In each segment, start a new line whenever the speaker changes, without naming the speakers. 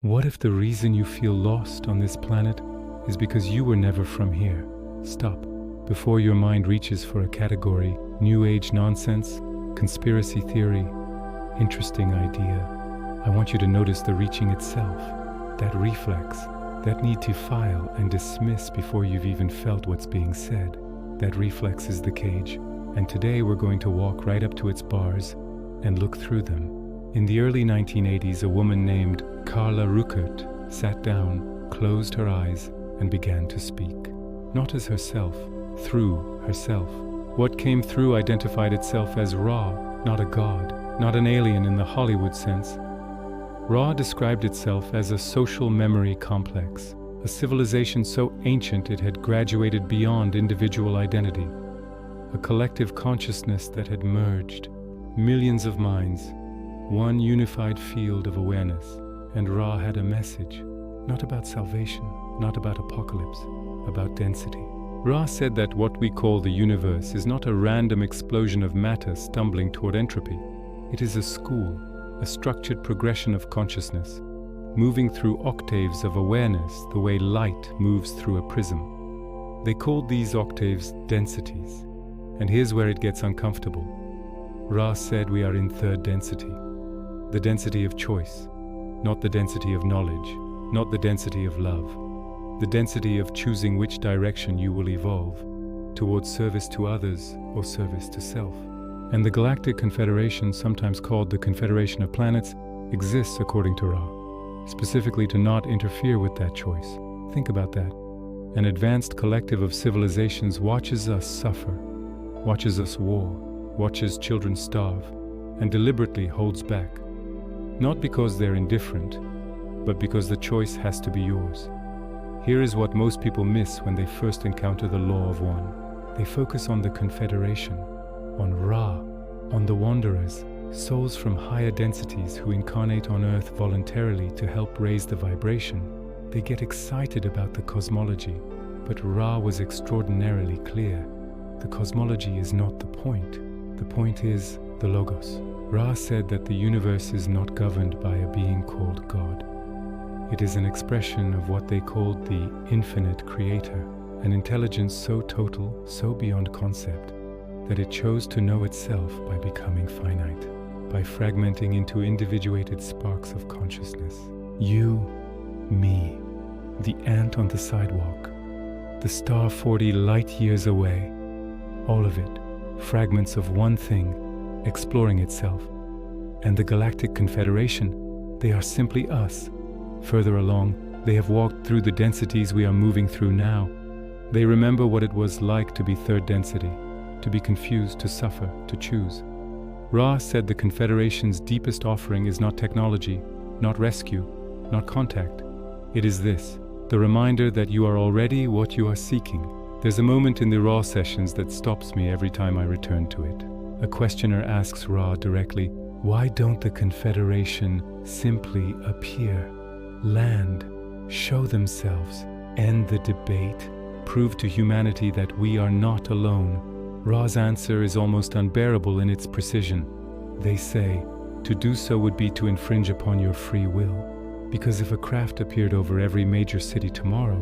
What if the reason you feel lost on this planet is because you were never from here? Stop. Before your mind reaches for a category, New Age nonsense, conspiracy theory, interesting idea, I want you to notice the reaching itself, that reflex, that need to file and dismiss before you've even felt what's being said. That reflex is the cage, and today we're going to walk right up to its bars and look through them. In the early 1980s, a woman named Carla Rueckert sat down, closed her eyes, and began to speak. Not as herself, through herself. What came through identified itself as Ra, not a god, not an alien in the Hollywood sense. Ra described itself as a social memory complex, a civilization so ancient it had graduated beyond individual identity, a collective consciousness that had merged millions of minds, one unified field of awareness. And Ra had a message, not about salvation, not about apocalypse, about density. Ra said that what we call the universe is not a random explosion of matter stumbling toward entropy. It is a school, a structured progression of consciousness, moving through octaves of awareness the way light moves through a prism. They called these octaves densities. And here's where it gets uncomfortable. Ra said we are in third density, the density of choice, not the density of knowledge, not the density of love, the density of choosing which direction you will evolve, towards service to others or service to self. And the Galactic Confederation, sometimes called the Confederation of Planets, exists according to Ra, specifically to not interfere with that choice. Think about that. An advanced collective of civilizations watches us suffer, watches us war, watches children starve, and deliberately holds back. Not because they're indifferent, but because the choice has to be yours. Here is what most people miss when they first encounter the law of one. They focus on the Confederation, on Ra, on the Wanderers, souls from higher densities who incarnate on Earth voluntarily to help raise the vibration. They get excited about the cosmology, but Ra was extraordinarily clear. The cosmology is not the point. The point is the Logos. Ra said that the universe is not governed by a being called God. It is an expression of what they called the infinite creator, an intelligence so total, so beyond concept, that it chose to know itself by becoming finite, by fragmenting into individuated sparks of consciousness. You, me, the ant on the sidewalk, the star 40 light years away, all of it, fragments of one thing, exploring itself. And the Galactic Confederation, they are simply us. Further along, they have walked through the densities we are moving through now. They remember what it was like to be third density, to be confused, to suffer, to choose. Ra said the Confederation's deepest offering is not technology, not rescue, not contact. It is this, the reminder that you are already what you are seeking. There's a moment in the Ra sessions that stops me every time I return to it. A questioner asks Ra directly, why don't the Confederation simply appear, land, show themselves, end the debate, prove to humanity that we are not alone? Ra's answer is almost unbearable in its precision. They say, to do so would be to infringe upon your free will, because if a craft appeared over every major city tomorrow,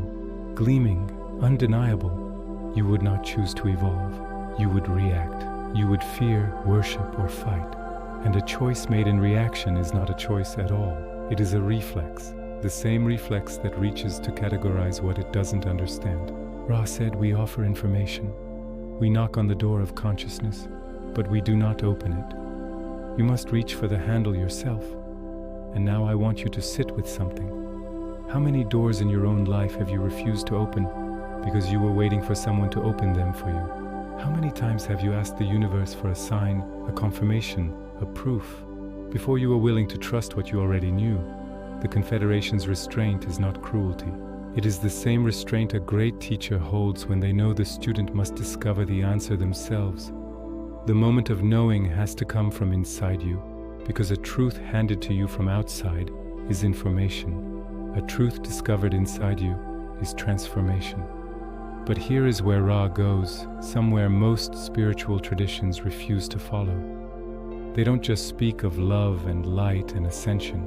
gleaming, undeniable, you would not choose to evolve. You would react. You would fear, worship, or fight. And a choice made in reaction is not a choice at all. It is a reflex, the same reflex that reaches to categorize what it doesn't understand. Ra said we offer information. We knock on the door of consciousness, but we do not open it. You must reach for the handle yourself. And now I want you to sit with something. How many doors in your own life have you refused to open because you were waiting for someone to open them for you? How many times have you asked the universe for a sign, a confirmation, a proof, before you were willing to trust what you already knew? The Confederation's restraint is not cruelty. It is the same restraint a great teacher holds when they know the student must discover the answer themselves. The moment of knowing has to come from inside you, because a truth handed to you from outside is information. A truth discovered inside you is transformation. But here is where Ra goes, somewhere most spiritual traditions refuse to follow. They don't just speak of love and light and ascension.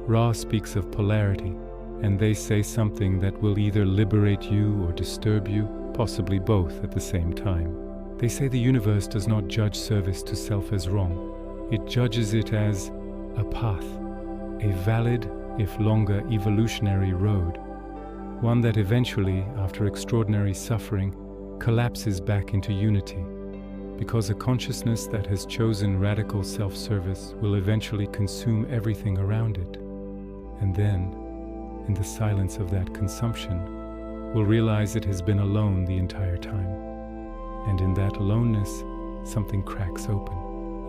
Ra speaks of polarity, and they say something that will either liberate you or disturb you, possibly both at the same time. They say the universe does not judge service to self as wrong. It judges it as a path, a valid, if longer, evolutionary road, one that eventually, after extraordinary suffering, collapses back into unity, because a consciousness that has chosen radical self-service will eventually consume everything around it, and then, in the silence of that consumption, will realize it has been alone the entire time. And in that aloneness, something cracks open.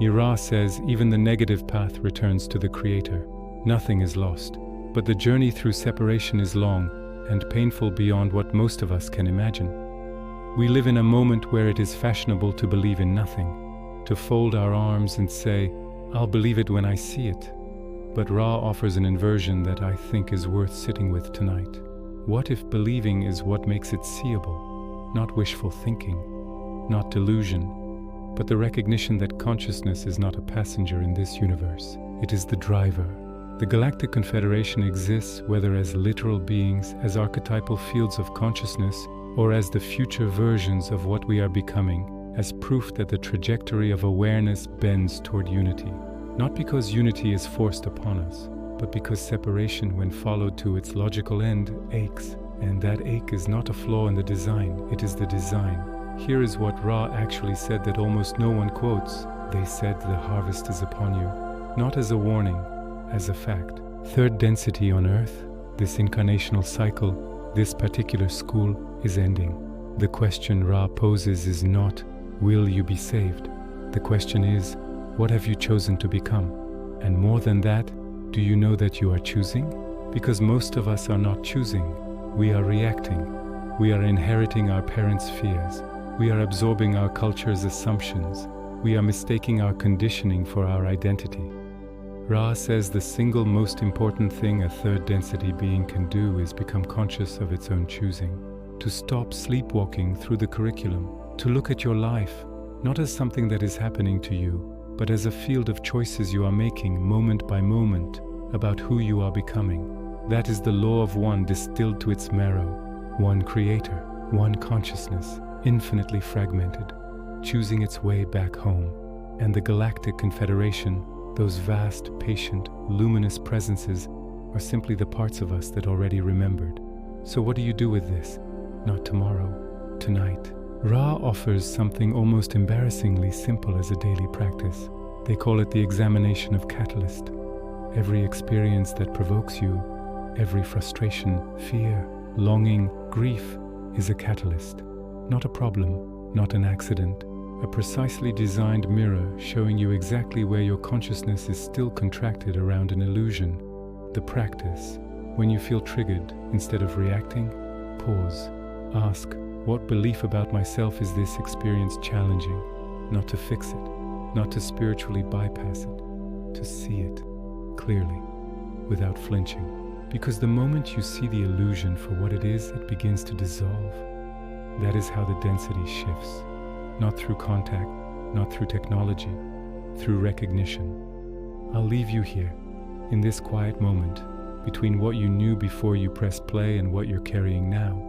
Ra says even the negative path returns to the Creator. Nothing is lost, but the journey through separation is long and painful beyond what most of us can imagine. We live in a moment where it is fashionable to believe in nothing, to fold our arms and say, "I'll believe it when I see it." But Ra offers an inversion that I think is worth sitting with tonight. What if believing is what makes it seeable? Not wishful thinking, not delusion, but the recognition that consciousness is not a passenger in this universe. It is the driver. The Galactic Confederation exists whether as literal beings, as archetypal fields of consciousness, or as the future versions of what we are becoming, as proof that the trajectory of awareness bends toward unity. Not because unity is forced upon us, but because separation, when followed to its logical end, aches. And that ache is not a flaw in the design, it is the design. Here is what Ra actually said that almost no one quotes. They said the harvest is upon you, not as a warning, as a fact. Third density on Earth, this incarnational cycle, this particular school is ending. The question Ra poses is not, will you be saved? The question is, what have you chosen to become? And more than that, do you know that you are choosing? Because most of us are not choosing. We are reacting. We are inheriting our parents' fears. We are absorbing our culture's assumptions. We are mistaking our conditioning for our identity. Ra says the single most important thing a third density being can do is become conscious of its own choosing. To stop sleepwalking through the curriculum. To look at your life, not as something that is happening to you, but as a field of choices you are making moment by moment about who you are becoming. That is the law of one distilled to its marrow. One creator, one consciousness, infinitely fragmented, choosing its way back home. And the Galactic Confederation, those vast, patient, luminous presences, are simply the parts of us that already remembered. So what do you do with this? Not tomorrow, tonight. Ra offers something almost embarrassingly simple as a daily practice. They call it the examination of catalyst. Every experience that provokes you, every frustration, fear, longing, grief, is a catalyst. Not a problem, not an accident. A precisely designed mirror showing you exactly where your consciousness is still contracted around an illusion. The practice. When you feel triggered, instead of reacting, pause. Ask, what belief about myself is this experience challenging? Not to fix it, not to spiritually bypass it, to see it clearly, without flinching. Because the moment you see the illusion for what it is, it begins to dissolve. That is how the density shifts. Not through contact, not through technology, through recognition. I'll leave you here, in this quiet moment, between what you knew before you pressed play and what you're carrying now.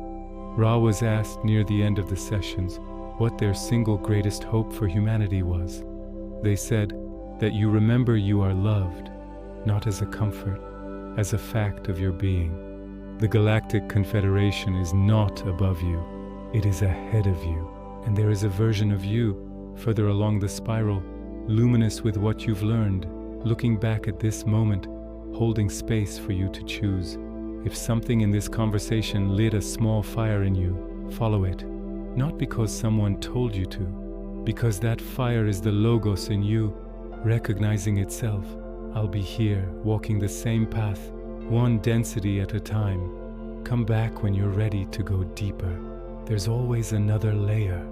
Ra was asked near the end of the sessions what their single greatest hope for humanity was. They said that you remember you are loved, not as a comfort, as a fact of your being. The Galactic Confederation is not above you, it is ahead of you. And there is a version of you, further along the spiral, luminous with what you've learned, looking back at this moment, holding space for you to choose. If something in this conversation lit a small fire in you, follow it. Not because someone told you to, because that fire is the logos in you, recognizing itself. I'll be here, walking the same path, one density at a time. Come back when you're ready to go deeper. There's always another layer.